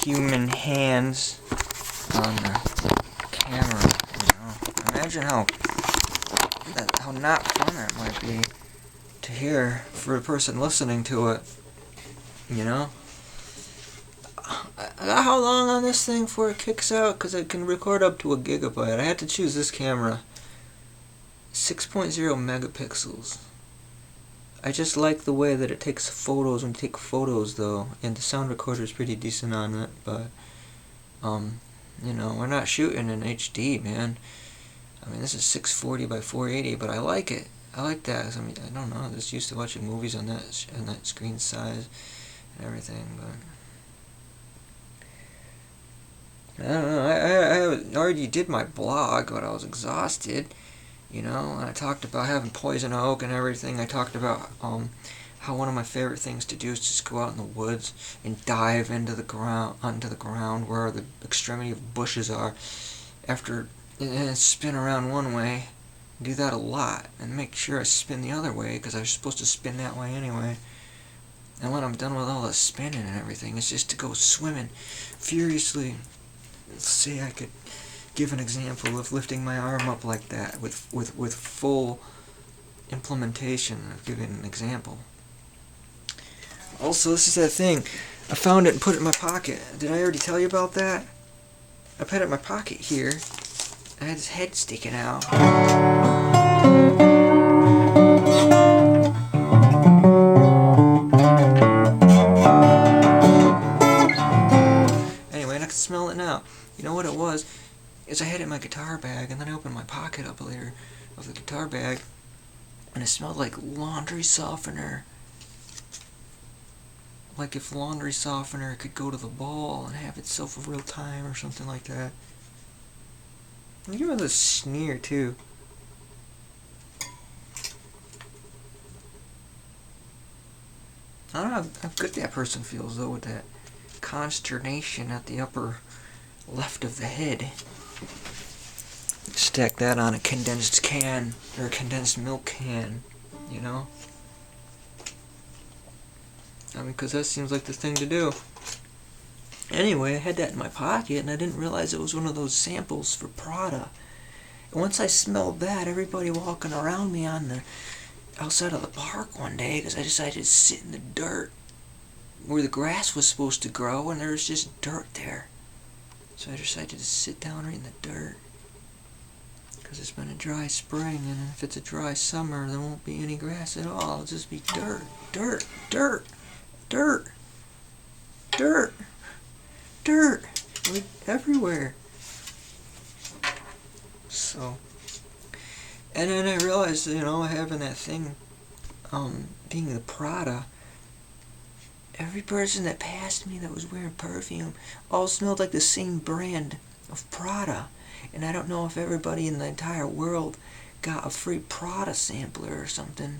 human hands on the camera, you know. Imagine how not fun that might be to hear for a person listening to it, you know. I got how long on this thing before it kicks out? Because it can record up to 1 gigabyte. I had to choose this camera. 6.0 megapixels. I just like the way that it takes photos when you take photos, though, and the sound recorder is pretty decent on it, but you know, we're not shooting in HD, man. I mean, this is 640 by 480, but I like it. I like that. I mean, I don't know, I'm just used to watching movies on that screen size and everything, but I don't know. I already did my blog, but I was exhausted. You know, and I talked about having poison oak and everything. I talked about how one of my favorite things to do is just go out in the woods and dive onto the ground where the extremity of bushes are, and spin around one way. Do that a lot and make sure I spin the other way because I was supposed to spin that way anyway. And when I'm done with all the spinning and everything, it's just to go swimming furiously. Let's see, I could give an example of lifting my arm up like that with full implementation of giving an example. Also, this is that thing. I found it and put it in my pocket. Did I already tell you about that? I put it in my pocket here. I had his head sticking out. Anyway, and I can smell it now. You know what it was? Is I had it in my guitar bag, and then I opened my pocket up later of the guitar bag, and it smelled like laundry softener. Like if laundry softener could go to the ball and have itself a real time or something like that. And give it a sneer too. I don't know how good that person feels though with that consternation at the upper left of the head. Stack that on a condensed can or a condensed milk can, you know? I mean, because that seems like the thing to do. Anyway, I had that in my pocket and I didn't realize it was one of those samples for Prada. And once I smelled that, everybody walking around me on the outside of the park one day, because I decided to sit in the dirt where the grass was supposed to grow and there was just dirt there. So I decided to sit down right in the dirt. Because it's been a dry spring, and if it's a dry summer, there won't be any grass at all. It'll just be dirt, dirt, dirt, dirt, dirt, dirt, like everywhere. So, and then I realized, you know, having that thing, being the Prada, every person that passed me that was wearing perfume all smelled like the same brand of Prada. And I don't know if everybody in the entire world got a free Prada sampler or something,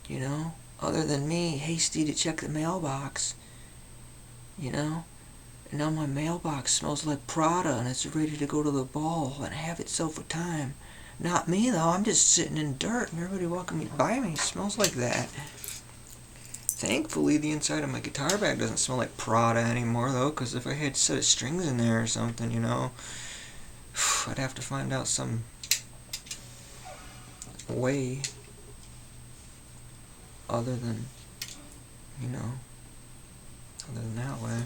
you know, other than me, hasty to check the mailbox, you know. And now my mailbox smells like Prada and it's ready to go to the ball and have itself a time. Not me though, I'm just sitting in dirt and everybody walking by me smells like that. Thankfully, the inside of my guitar bag doesn't smell like Prada anymore though, because if I had a set of strings in there or something, you know, I'd have to find out some way other than, you know, other than that way.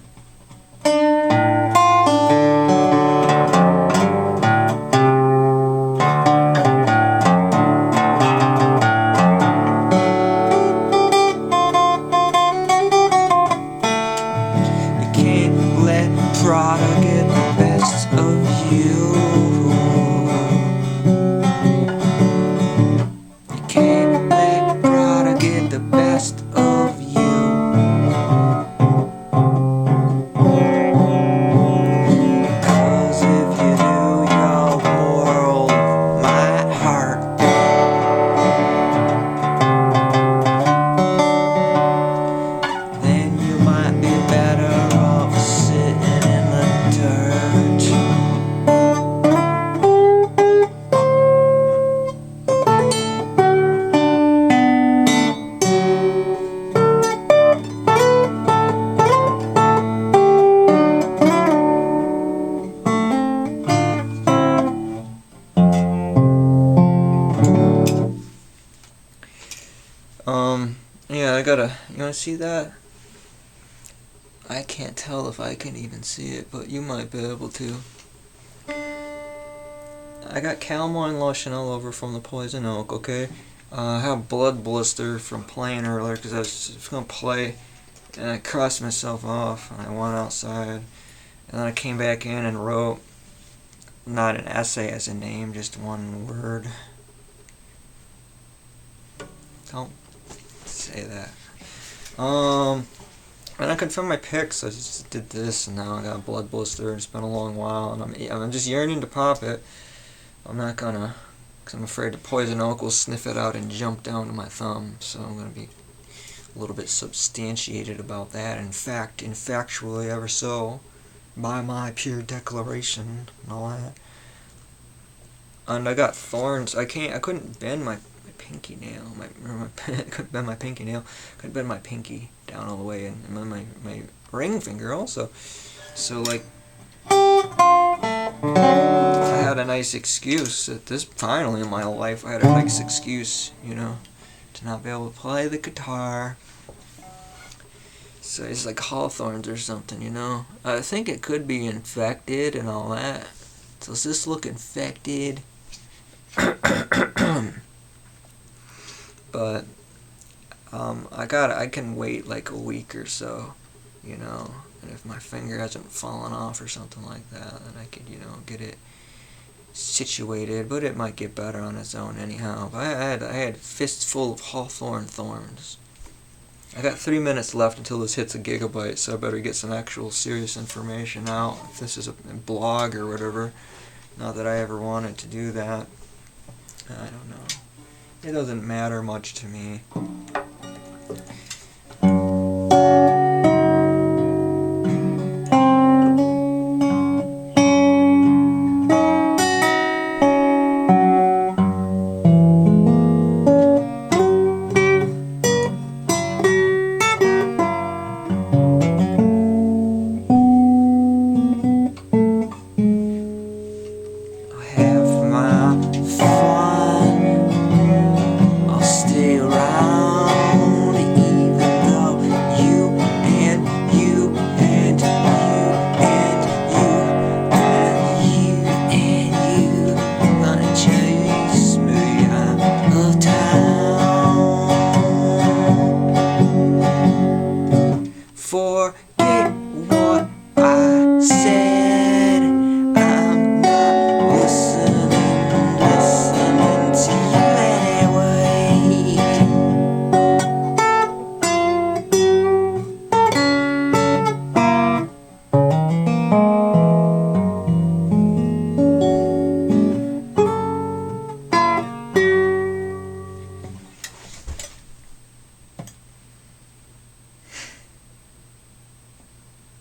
You can't let Prada get the best of you. You can't let Prada get the best of you. Better off sitting in the dirt. gotta, you wanna see that? I can't tell if I can even see it, but you might be able to. I got calamine lotion all over from the poison oak, okay? I have blood blister from playing earlier because I was going to play and I crossed myself off and I went outside. And then I came back in and wrote not an essay as a name, just one word. Don't say that. And I could find my pics. I just did this and now I got a blood blister. It's been a long while and I'm just yearning to pop it. I'm not gonna, because I'm afraid the poison oak will sniff it out and jump down to my thumb. So I'm gonna be a little bit substantiated about that. In fact, factually ever so, by my pure declaration and all that. And I got thorns. I couldn't bend my pinky nail. I couldn't bend my pinky nail. Couldn't bend my pinky down all the way, and my ring finger also. So like, I had a nice excuse at this finally in my life. I had a nice excuse, you know, to not be able to play the guitar. So it's like hawthorns or something, you know. I think it could be infected and all that. So does this look infected? But I can wait like a week or so, you know. And if my finger hasn't fallen off or something like that, then I could, you know, get it situated. But it might get better on its own anyhow. But I had a fistful of hawthorn thorns. I got 3 minutes left until this hits a gigabyte, so I better get some actual serious information out. If this is a blog or whatever, not that I ever wanted to do that. I don't know. It doesn't matter much to me.